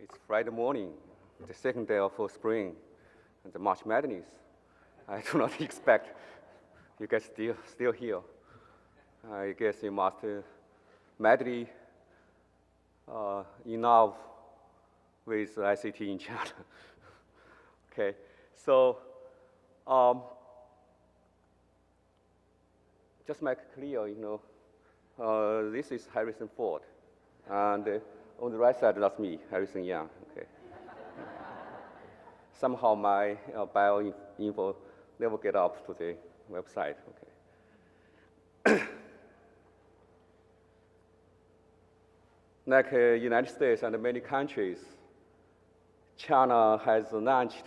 It's Friday morning, the second day of spring, and the March Madness. I do not expect you guys still here. I guess you must madly in love with ICT in China. Okay, so just make it clear, this is Harrison Ford, and on the right side, that's me, Harrison Young. Okay. Somehow my bio info never get up to the website. Okay. Like United States and many countries, China has launched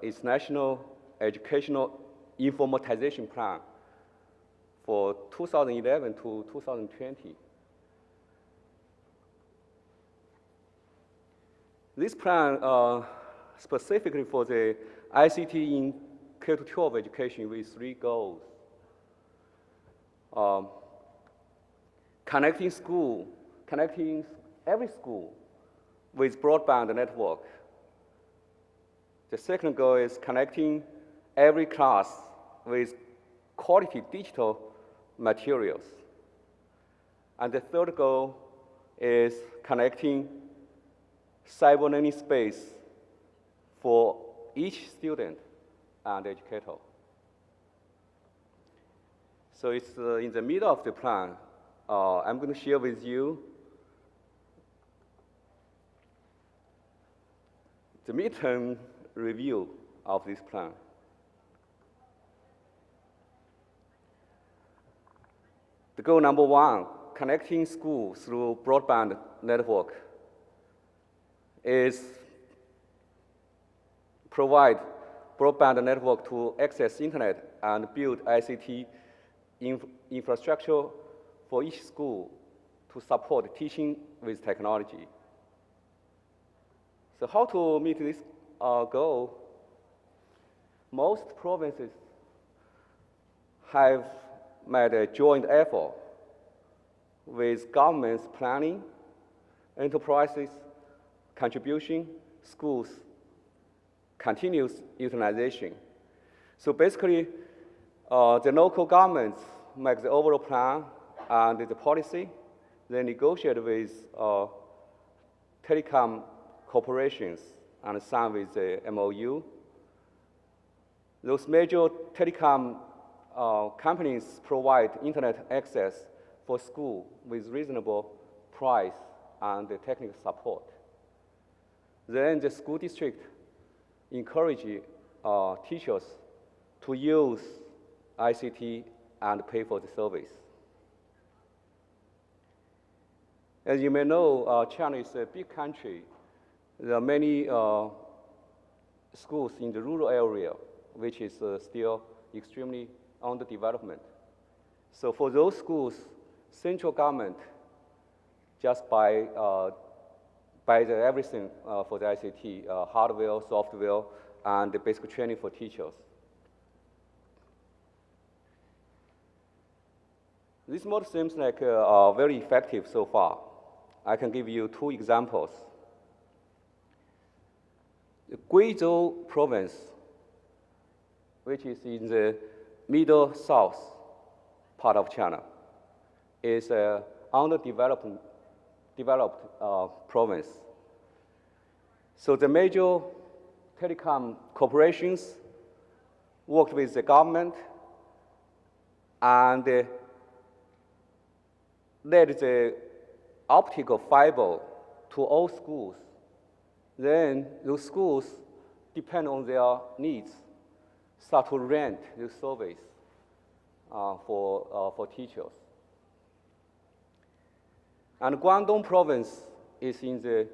its national educational informatization plan for 2011 to 2020. This plan specifically for the ICT in K-12 education with 3 goals. Connecting every school with broadband network. The second goal is connecting every class with quality digital materials. And the third goal is connecting cyber learning space for each student and educator. So it's in the middle of the plan. I'm going to share with you the midterm review of this plan. The goal number 1, connecting schools through broadband network, is provide broadband network to access internet and build ICT infrastructure for each school to support teaching with technology. So how to meet this goal? Most provinces have made a joint effort with governments planning, enterprises, contribution, schools, continuous utilization. So basically, the local governments make the overall plan and the policy, they negotiate with telecom corporations and sign with the MOU. Those major telecom companies provide internet access for school with reasonable price and the technical support. Then the school district encourage teachers to use ICT and pay for the service. As you may know, China is a big country. There are many schools in the rural area, which is still extremely under development. So for those schools, central government just buy everything for the ICT, hardware, software, and the basic training for teachers. This model seems like very effective so far. I can give you 2 examples. The Guizhou province, which is in the middle south part of China, is an underdeveloped province. So the major telecom corporations worked with the government and led the optical fiber to all schools. Then those schools depend on their needs, start to rent the service for teachers. And Guangdong province is in the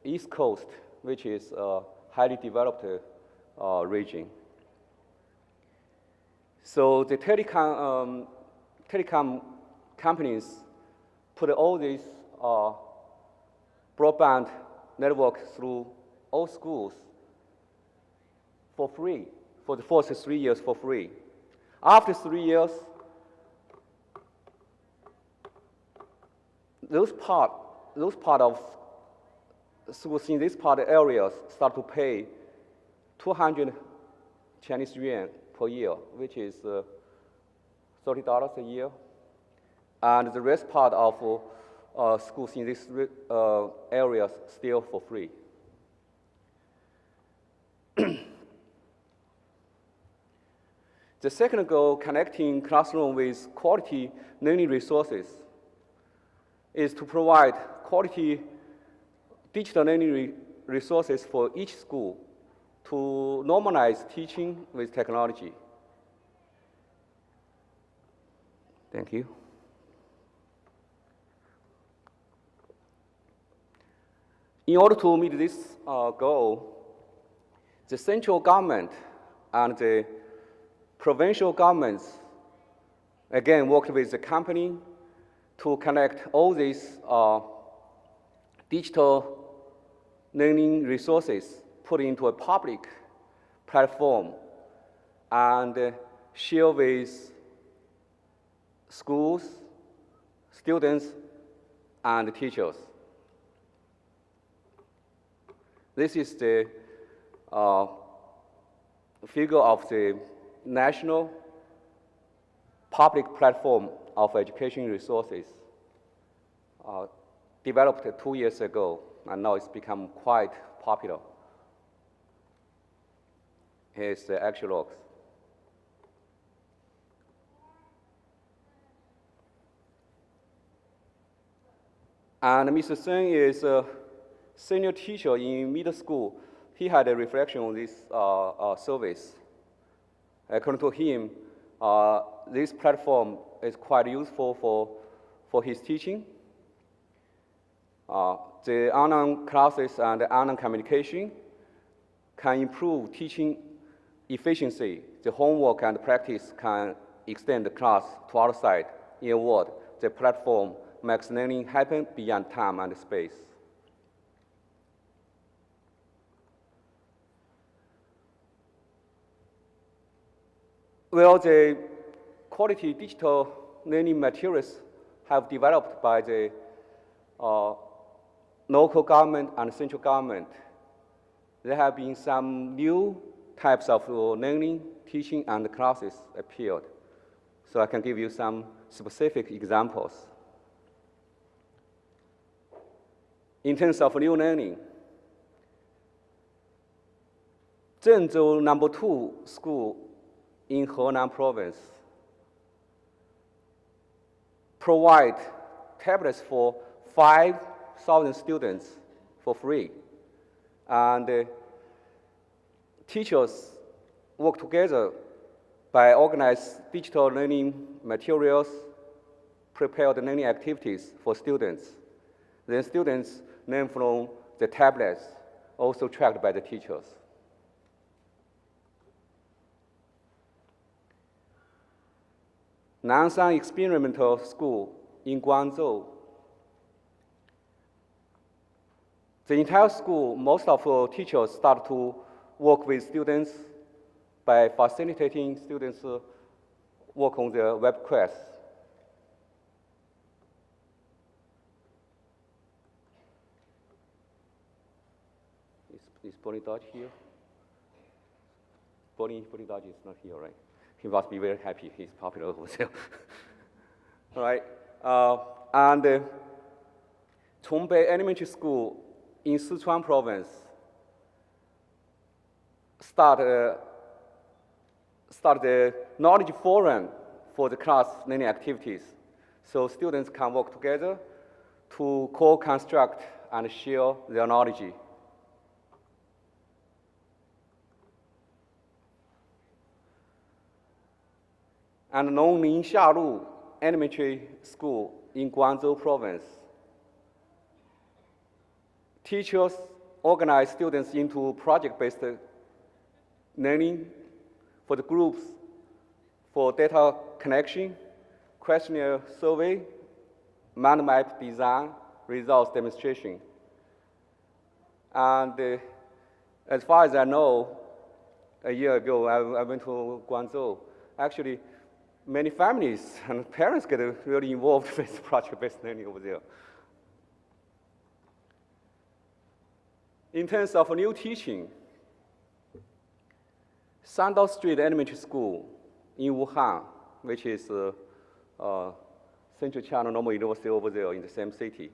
east coast, which is a highly developed region. So the telecom companies put all these broadband network through all schools for free, for the first 3 years for free. After 3 years, those part of schools in this part areas start to pay 200 Chinese yuan per year, which is $30 a year. And the rest part of schools in these areas still for free. The second goal, connecting classroom with quality learning resources, is to provide quality digital learning resources for each school to normalize teaching with technology. Thank you. In order to meet this goal, the central government and the provincial governments, again, worked with the company to connect all these digital learning resources, put into a public platform, and share with schools, students, and teachers. This is the figure of the national public platform of education resources developed 2 years ago, and now it's become quite popular. Here's the actual logs. And Mr. Sun is a senior teacher in middle school. He had a reflection on this service. According to him, this platform is quite useful for his teaching. The online classes and online communication can improve teaching efficiency. The homework and practice can extend the class to outside. In a word, the platform makes learning happen beyond time and space. Well, the quality digital learning materials have developed by the local government and central government. There have been some new types of learning, teaching, and classes appeared. So I can give you some specific examples. In terms of new learning, Zhengzhou number 2 school in Henan province provide tablets for 5,000 students for free. And teachers work together by organizing digital learning materials, prepare the learning activities for students. Then students learn from the tablets, also tracked by the teachers. Nanshan Experimental School in Guangzhou. The entire school, most of the teachers start to work with students by facilitating students work on their web quests. Is Bonnie Dodge here? Bonnie Dodge is not here, right? He must be very happy. He's popular over there. All right. And Chongbei Elementary School in Sichuan province start the knowledge forum for the class learning activities. So students can work together to co-construct and share their knowledge. And Nongling Xialu Elementary School in Guangzhou province. Teachers organize students into project-based learning for the groups for data connection, questionnaire survey, mind map design, results demonstration. And as far as I know, a year ago, I went to Guangzhou. Actually, many families and parents get really involved with project-based learning over there. In terms of new teaching, Sandal Street Elementary School in Wuhan, which is Central China Normal University over there in the same city.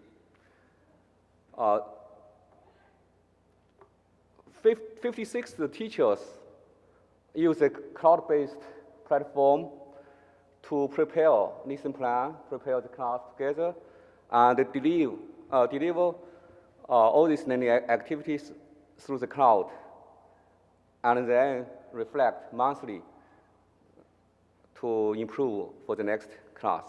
56 teachers use a cloud-based platform to prepare lesson plan, prepare the class together, and deliver all these learning activities through the cloud, and then reflect monthly to improve for the next class.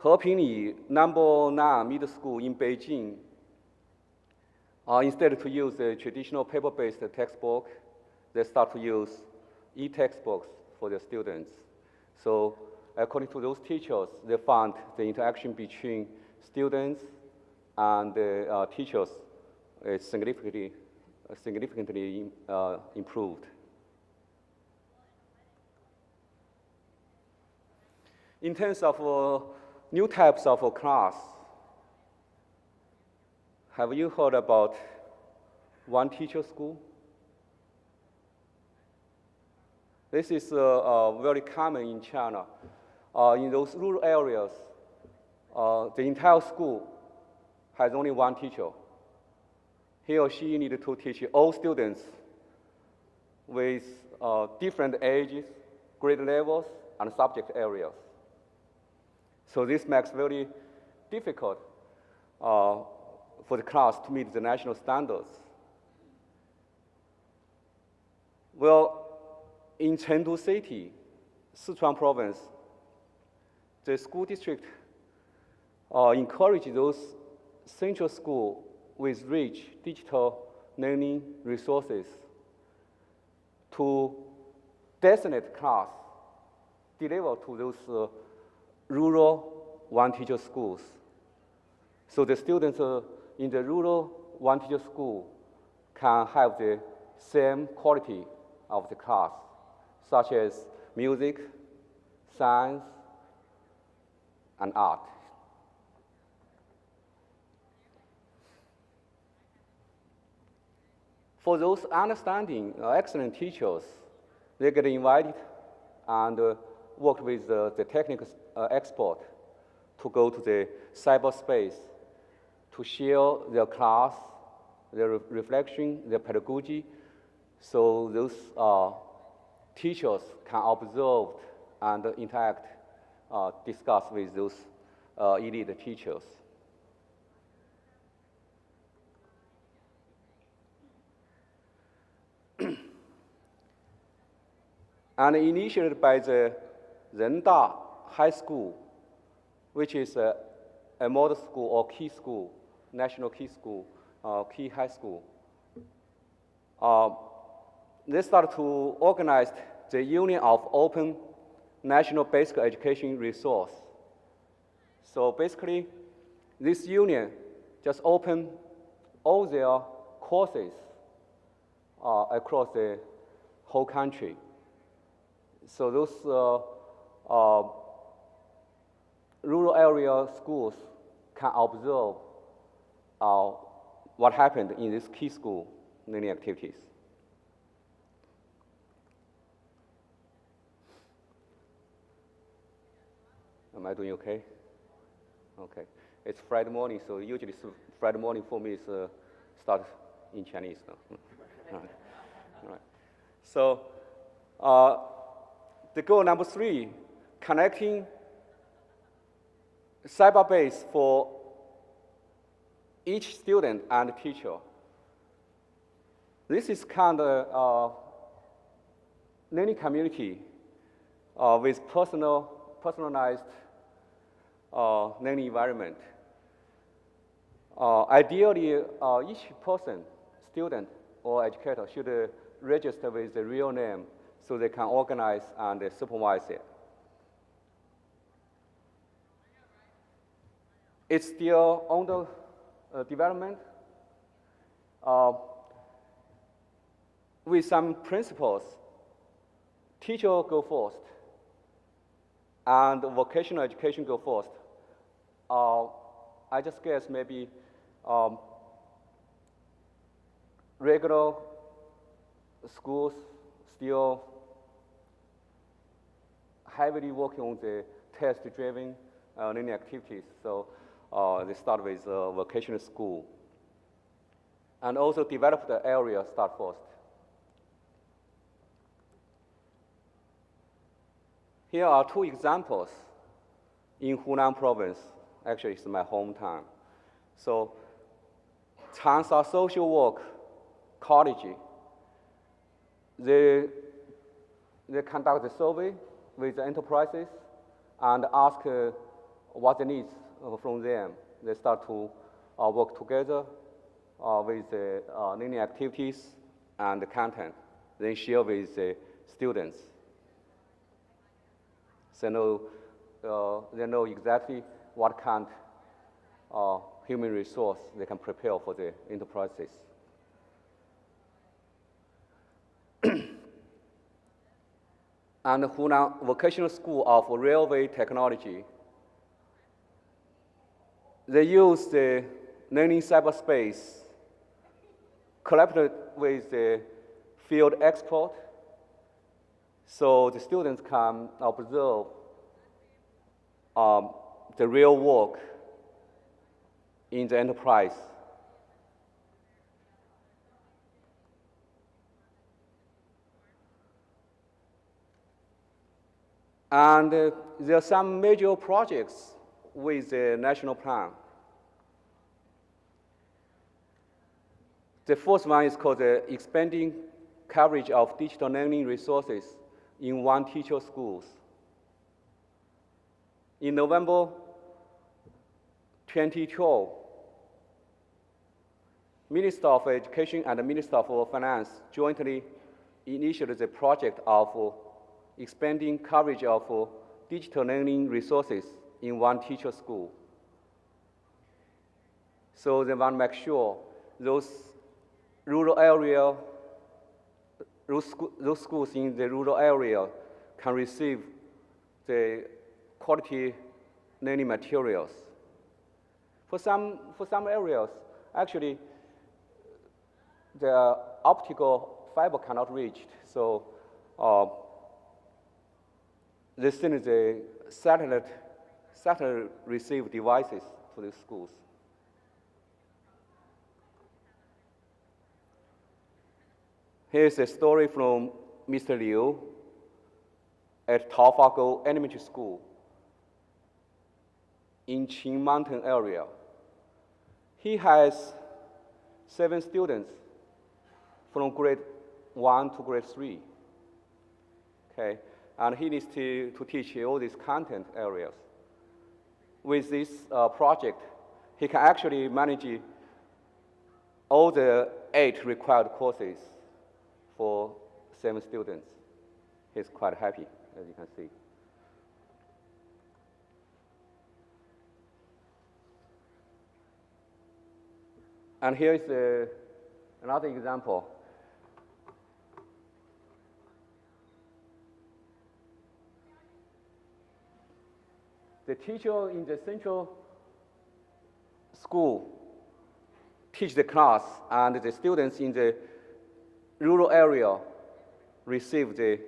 Hepingli number 9 middle school in Beijing, instead to use a traditional paper-based textbook, they start to use e-textbooks for their students. So according to those teachers, they found the interaction between students and teachers is significantly improved. In terms of new types of class, have you heard about one-teacher school? This is very common in China. In those rural areas, the entire school has only one teacher. He or she needed to teach all students with different ages, grade levels, and subject areas. So this makes very difficult for the class to meet the national standards. Well, in Chengdu City, Sichuan province, the school district encouraged those central schools with rich digital learning resources to designate class delivered to those rural one-teacher schools. So the students in the rural one-teacher school can have the same quality of the class, such as music, science, and art. For those understanding, excellent teachers, they get invited and work with the technical expert to go to the cyberspace to share their class, their reflection, their pedagogy, so those teachers can observe and interact, discuss with those elite teachers. And initiated by the Renda High School, which is a model school or key school, national key school, key high school. They started to organize the Union of Open National Basic Education Resource. So basically, this union just opened all their courses across the whole country. So those rural area schools can observe what happened in this key school learning activities. Am I doing okay? Okay. It's Friday morning, so usually Friday morning for me is start in Chinese. No? All right. All right. So the goal number 3, connecting cyberbase for each student and teacher. This is kind of learning community with personalized learning environment. Ideally, each person, student or educator, should register with the real name so they can organize and supervise it. It's still under development with some principles. Teacher go first, and vocational education go first. I just guess maybe regular schools still heavily working on the test-driven learning activities. So they start with vocational school. And also developed area start first. Here are two examples in Hunan province. Actually, it's my hometown. So Changsha Social Work College, they conduct a survey with the enterprises and ask what they need from them. They start to work together with the learning activities and the content, then share with the students. So they know exactly what kind of human resource they can prepare for the enterprises. And Hunan Vocational School of Railway Technology, they use the learning cyberspace collaborated with the field expert, so the students can observe the real work in the enterprise. And there are some major projects with the national plan. The first one is called the expanding coverage of digital learning resources in one-teacher schools. In November 2012, Minister of Education and the Minister of Finance jointly initiated the project of expanding coverage of digital learning resources in one-teacher school. So they want to make sure those rural area, those schools in the rural area can receive the quality learning materials. For some areas, actually, the optical fiber cannot reach, so they send the satellite receive devices to the schools. Here's a story from Mr. Liu at Taofago Elementary School in Qing Mountain area. He has 7 students from grade 1 to grade 3. Okay, and he needs to teach all these content areas. With this project, he can actually manage all the 8 required courses for 7 students. He's quite happy, as you can see. And here is another example. The teacher in the central school teach the class, and the students in the rural area receive the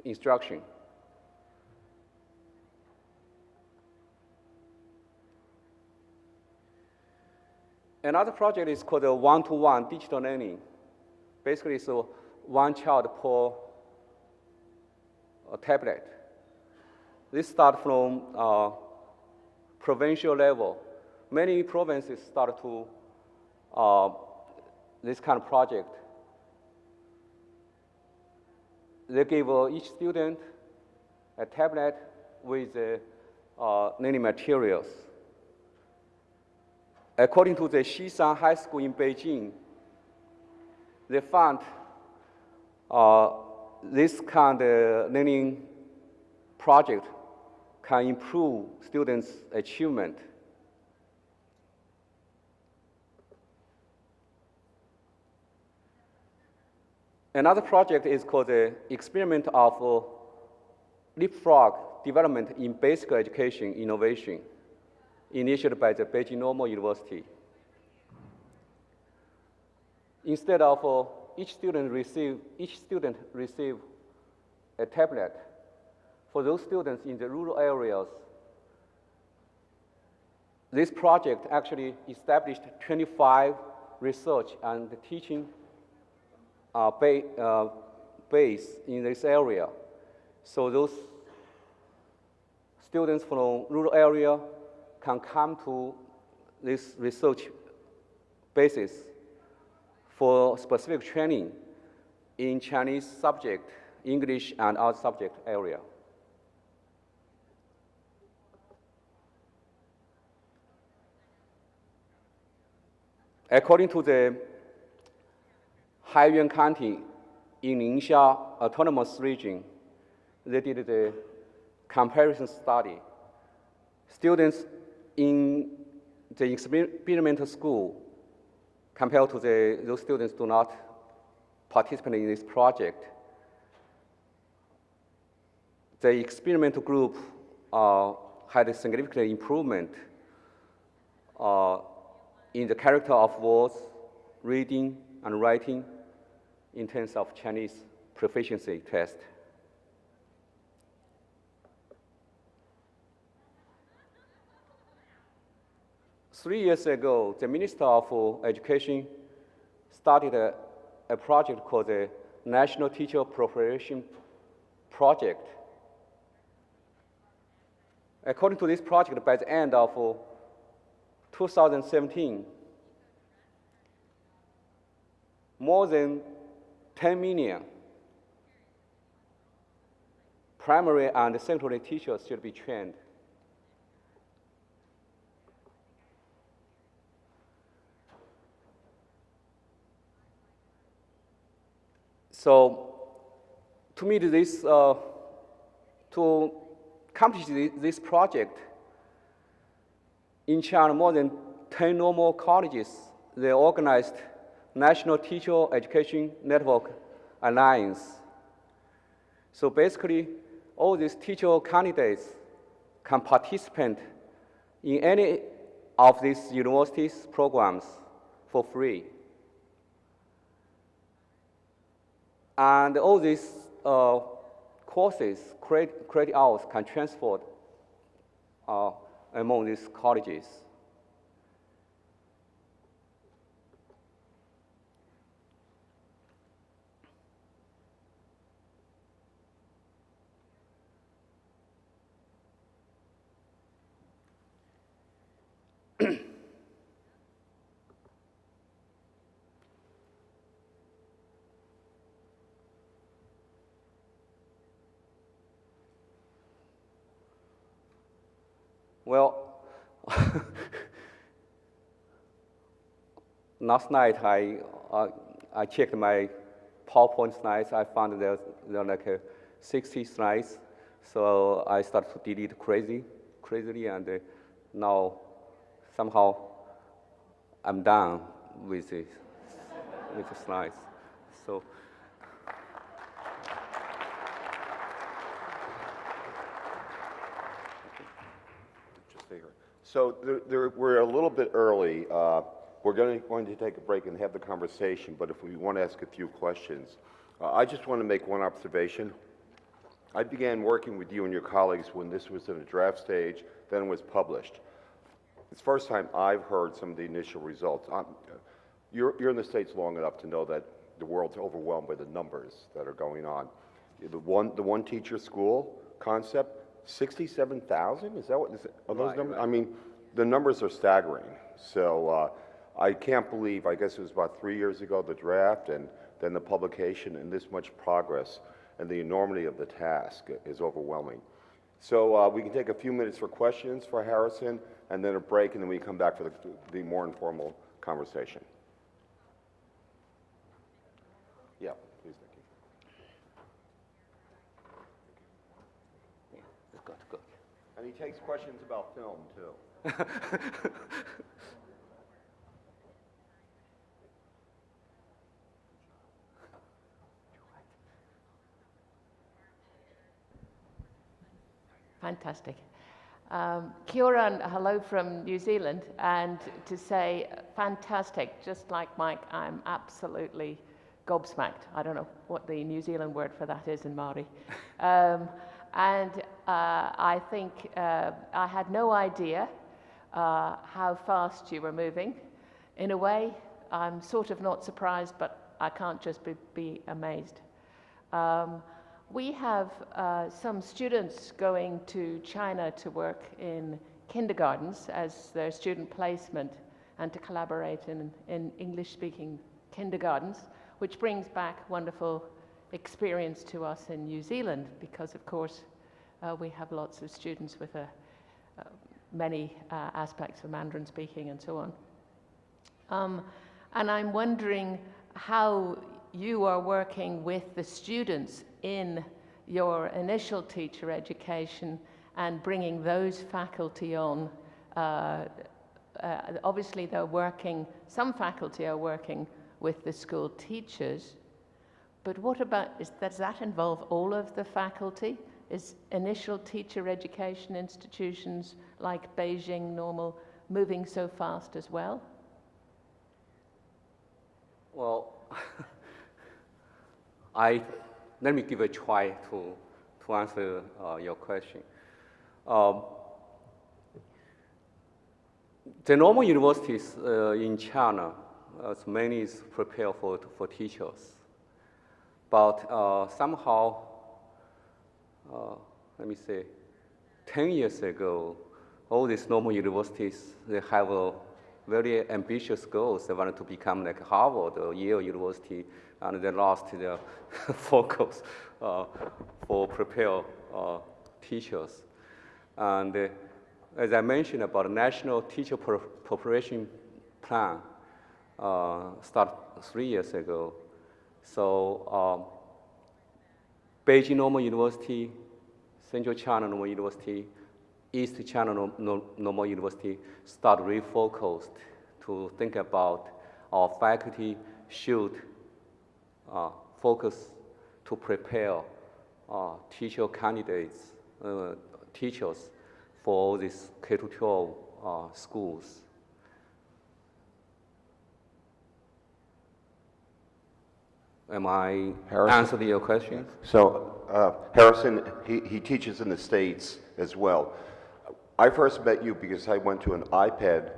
instruction. Another project is called one-to-one digital learning. Basically, so one child per tablet. This starts from provincial level. Many provinces start to this kind of project. They give each student a tablet with learning materials. According to the Xishan High School in Beijing, they found this kind of learning project can improve students' achievement. Another project is called the experiment of leapfrog development in basic education innovation initiated by the Beijing Normal University. Instead of each student receive a tablet, for those students in the rural areas, this project actually established 25 research and teaching base in this area. So those students from rural area can come to this research basis for specific training in Chinese subject, English, and other subject area. According to the Haiyuan County in Ningxia Autonomous Region, they did the comparison study. Students in the experimental school compared to those students do not participate in this project. The experimental group had a significant improvement in the character of words, reading, and writing in terms of Chinese proficiency test. Three years ago, the Minister of Education started a project called the National Teacher Preparation Project. According to this project, by the end of 2017, more than 10 million primary and secondary teachers should be trained. So, to meet this, to accomplish this project, in China, more than 10 normal colleges, they organized National Teacher Education Network Alliance. So basically, all these teacher candidates can participate in any of these universities' programs for free. And all these courses, credit hours, can transfer among these colleges. Well, last night I checked my PowerPoint slides. I found there are like 60 slides. So I started to delete crazily, and now somehow I'm done with the slides. So. So we're a little bit early. We're going to take a break and have the conversation, but if we want to ask a few questions, I just want to make one observation. I began working with you and your colleagues when this was in a draft stage, then it was published. It's the first time I've heard some of the initial results. You're in the States long enough to know that the world's overwhelmed by the numbers that are going on. The one teacher school concept, 67,000? Is that what are those numbers? Right. I mean, the numbers are staggering. So I can't believe, I guess it was about 3 years ago, the draft, and then the publication, and this much progress, and the enormity of the task is overwhelming. So we can take a few minutes for questions for Harrison, and then a break, and then we come back for the more informal conversation. Yeah, please, Nikki. Good. And he takes questions about film, too. Fantastic. Kia ora and hello from New Zealand, and to say fantastic, just like Mike, I'm absolutely gobsmacked. I don't know what the New Zealand word for that is in Māori. I think I had no idea how fast you were moving. In a way, I'm sort of not surprised, but I can't just be amazed. We have some students going to China to work in kindergartens as their student placement and to collaborate in English-speaking kindergartens, which brings back wonderful experience to us in New Zealand because, of course, we have lots of students with many aspects of Mandarin speaking and so on. And I'm wondering how you are working with the students in your initial teacher education and bringing those faculty on. Obviously, some faculty are working with the school teachers, but what about, does that involve all of the faculty? Is initial teacher education institutions like Beijing Normal moving so fast as well? Well, let me give a try to answer your question. The normal universities in China, many is prepared for teachers. But somehow, let me say, 10 years ago, all these normal universities, they have a very ambitious goals. They wanted to become like Harvard or Yale University, and they lost their focus for prepare teachers. And as I mentioned about the National Teacher Preparation Plan, started 3 years ago. So Beijing Normal University, Central China Normal University, East China Normal University start refocused to think about our faculty should focus to prepare teacher candidates, teachers for these K-12 schools. Am I answering your question? So Harrison, he teaches in the States as well. I first met you because I went to an iPad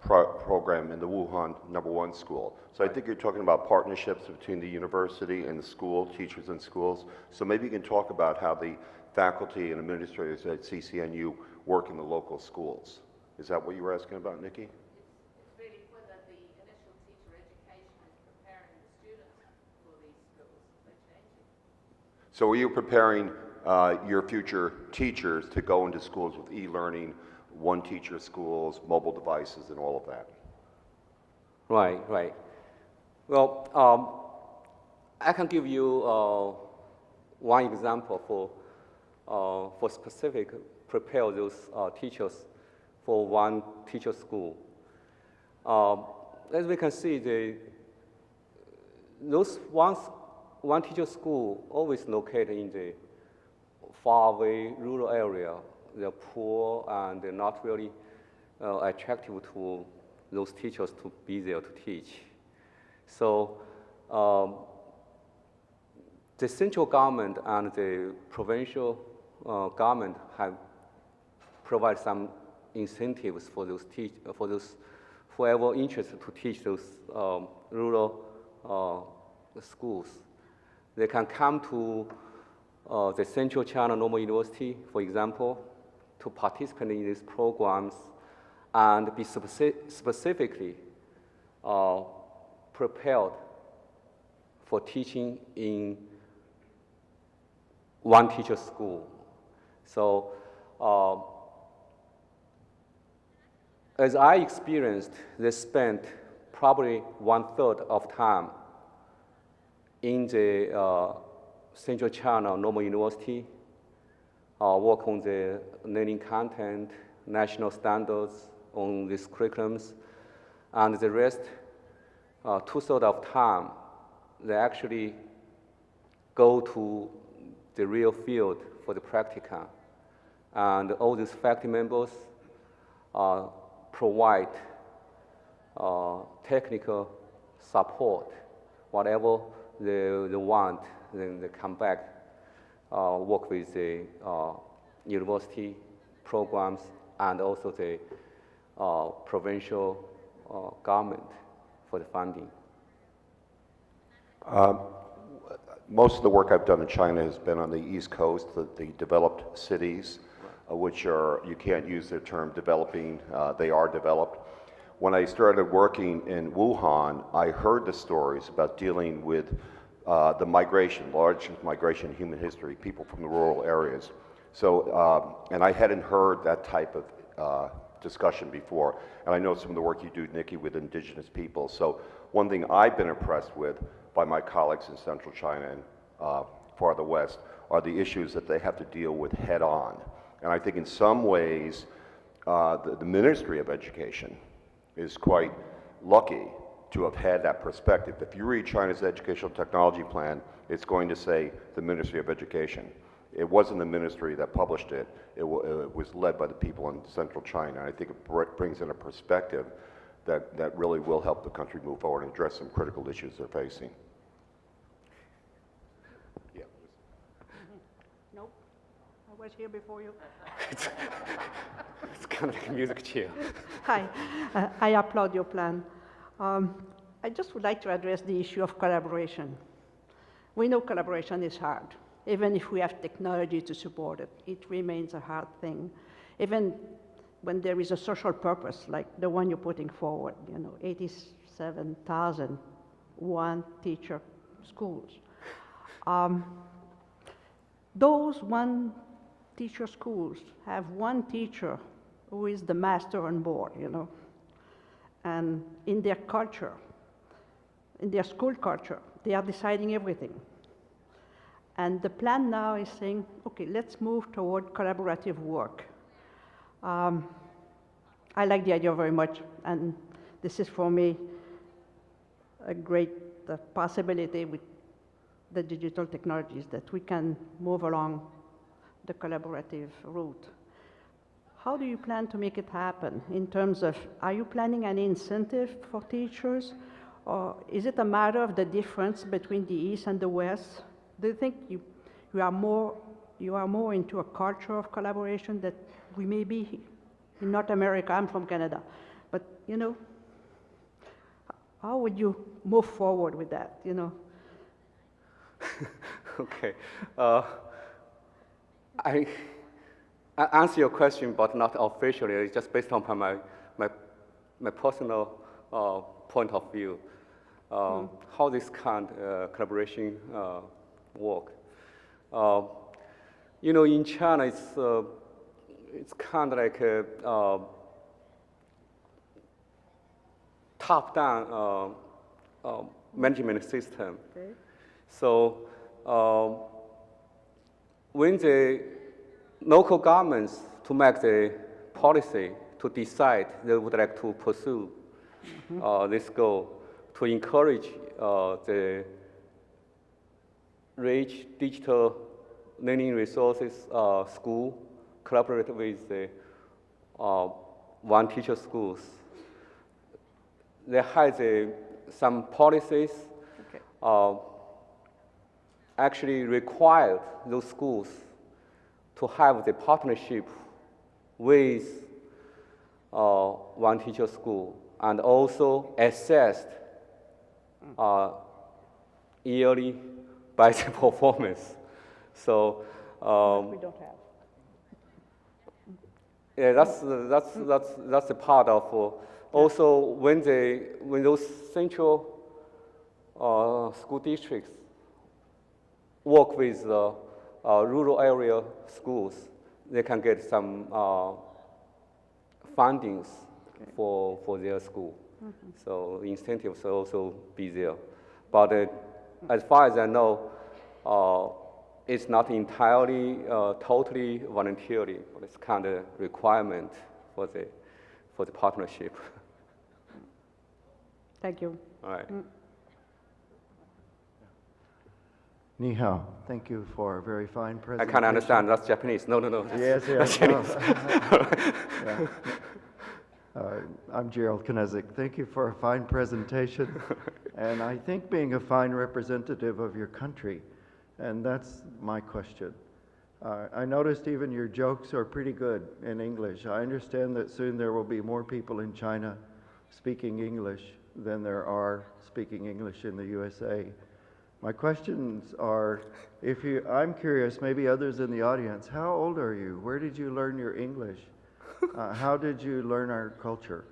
program in the Wuhan #1 school. So I think you're talking about partnerships between the university and the school, teachers and schools. So maybe you can talk about how the faculty and administrators at CCNU work in the local schools. Is that what you were asking about, Nikki? It's really whether the initial teacher education is preparing the students for these schools. They're changing. So are you preparing your future teachers to go into schools with e-learning, one-teacher schools, mobile devices, and all of that? Right. Well, I can give you one example for specific prepare those teachers for one teacher school. As we can see, those one teacher school always located in the faraway rural area. They're poor and they're not really attractive to those teachers to be there to teach. So the central government and the provincial government have provided some incentives for those whoever interested to teach those rural schools. They can come to the Central China Normal University, for example, to participate in these programs and be specifically prepared for teaching in one teacher school. So as I experienced, they spent probably 1/3 of time in the Central China Normal University, work on the learning content, national standards on these curriculums, and the rest, 2/3 of time, they actually go to the real field for the practicum and all these faculty members provide technical support. Whatever they want, then they come back, work with the university programs and also the provincial government for the funding. Most of the work I've done in China has been on the East Coast, the developed cities, which are, you can't use the term developing, they are developed. When I started working in Wuhan, I heard the stories about dealing with the migration, largest migration in human history, people from the rural areas. So, and I hadn't heard that type of discussion before. And I know some of the work you do, Nikki, with indigenous people. So one thing I've been impressed with by my colleagues in Central China and farther west are the issues that they have to deal with head on. And I think in some ways, the Ministry of Education is quite lucky to have had that perspective. If you read China's educational technology plan, it's going to say the Ministry of Education. It wasn't the ministry that published it. It was led by the people in Central China. And I think it brings in a perspective that really will help the country move forward and address some critical issues they're facing. Yeah. Nope, I was here before you. It's kind of like a music chair. Hi, I applaud your plan. I just would like to address the issue of collaboration. We know collaboration is hard. Even if we have technology to support it, it remains a hard thing. Even when there is a social purpose, like the one you're putting forward, 87,000 one-teacher schools. Those one-teacher schools have one teacher who is the master on board, and in their culture, in their school culture, they are deciding everything. And the plan now is saying, okay, let's move toward collaborative work. I like the idea very much, and this is for me a great possibility with the digital technologies that we can move along the collaborative route. How do you plan to make it happen in terms of, are you planning any incentive for teachers, or is it a matter of the difference between the East and the West? Do you think you are more into a culture of collaboration that we may be in North America? I'm from Canada, but how would you move forward with that? Okay, I answer your question, but not officially. It's just based on my personal point of view. How this kind of collaboration work. In China, it's kind of like a top-down management system. Okay. So when the local governments to make the policy to decide they would like to pursue this goal, to encourage the rich digital learning resources school collaborate with the one-teacher schools. They have some policies actually required those schools to have the partnership with one-teacher school and also assessed yearly by the performance. So we don't have. Yeah, that's a part of. Also, when those central school districts work with rural area schools, they can get some fundings for their school. So incentives will also be there. But as far as I know, it's not entirely, totally voluntarily, but it's kind of requirement for the partnership. Thank you. All right. Ni hao. Thank you for a very fine I presentation. can't understand. That's Japanese. No. Yes, That's yes. Chinese. Yeah. I'm Gerald Kinesic. Thank you for a fine presentation. And I think being a fine representative of your country, and that's my question. I noticed even your jokes are pretty good in English. I understand that soon there will be more people in China speaking English than there are speaking English in the USA. My questions are, I'm curious, maybe others in the audience, how old are you? Where did you learn your English? How did you learn our culture?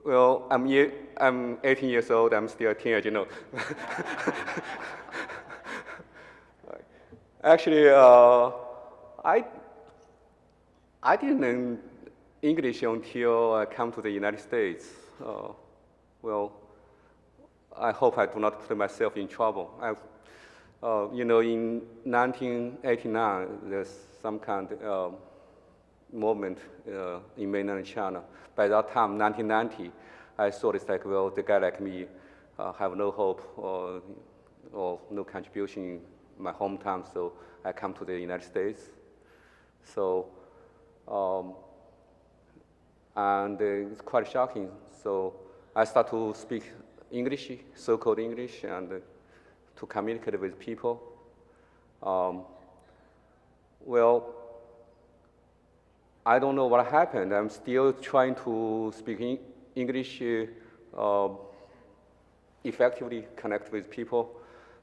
Well, I'm 18 years old. I'm still a teenager, Actually, I didn't learn English until I come to the United States. Well, I hope I do not put myself in trouble. In 1989, there's some kind of movement in mainland China. By that time, 1990, I thought it's like, well, the guy like me have no hope or no contribution in my hometown, so I come to the United States. So, and it's quite shocking. So I start to speak English, so-called English, and to communicate with people. Well, I don't know what happened. I'm still trying to speak English effectively, connect with people,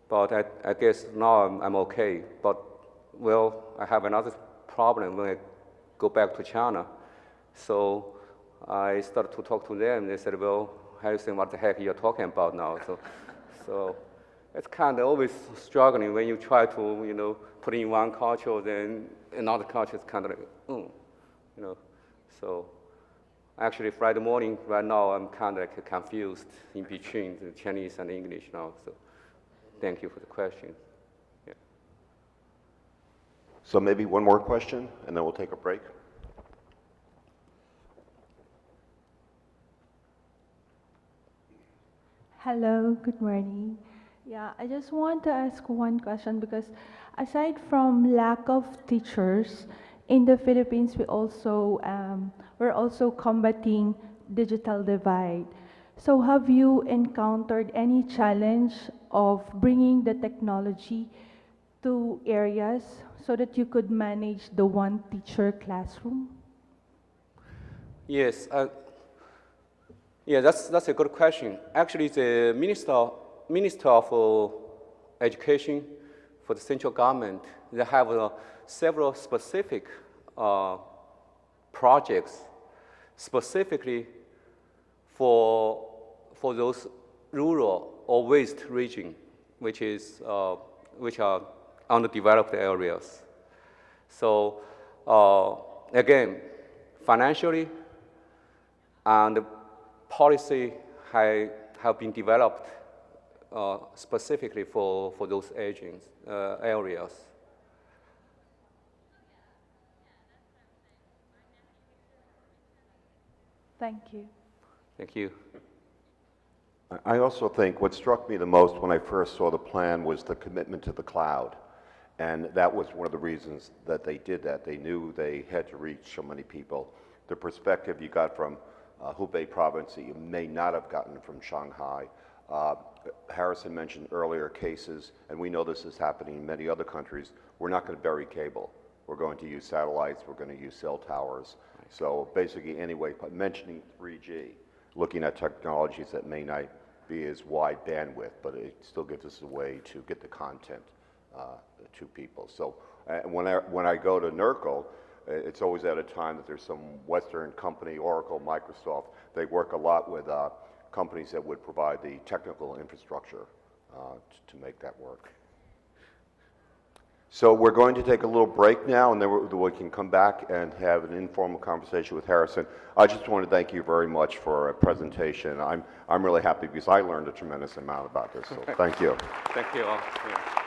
but I guess now I'm okay. But, well, I have another problem when I go back to China. So I started to talk to them. They said, well, Harrison, what the heck you're talking about now? So it's kind of always struggling when you try to, put in one culture, then another culture is kind of like, So actually Friday morning, right now, I'm kind of like confused in between the Chinese and English now. So thank you for the question. Yeah. So maybe one more question, and then we'll take a break. Hello, good morning. Yeah, I just want to ask one question because aside from lack of teachers, in the Philippines, we're also combating digital divide. So have you encountered any challenge of bringing the technology to areas so that you could manage the one teacher classroom? Yes, that's a good question. Actually, the Minister of Education for the central government, they have several specific projects specifically for those rural or waste region, which are underdeveloped areas. So again, financially and policy have been developed specifically for those areas. Thank you. Thank you. I also think what struck me the most when I first saw the plan was the commitment to the cloud. And that was one of the reasons that they did that. They knew they had to reach so many people. The perspective you got from Hubei province that you may not have gotten from Shanghai. Harrison mentioned earlier cases, and we know this is happening in many other countries. We're not going to bury cable. We're going to use satellites. We're going to use cell towers. So basically, anyway, mentioning 3G, looking at technologies that may not be as wide bandwidth, but it still gives us a way to get the content to people. So when I go to NERCEL, it's always at a time that there's some Western company, Oracle, Microsoft. They work a lot with companies that would provide the technical infrastructure to make that work. So we're going to take a little break now, and then we can come back and have an informal conversation with Harrison. I just want to thank you very much for a presentation. I'm really happy because I learned a tremendous amount about this, so thank you. Thank you all. Yeah.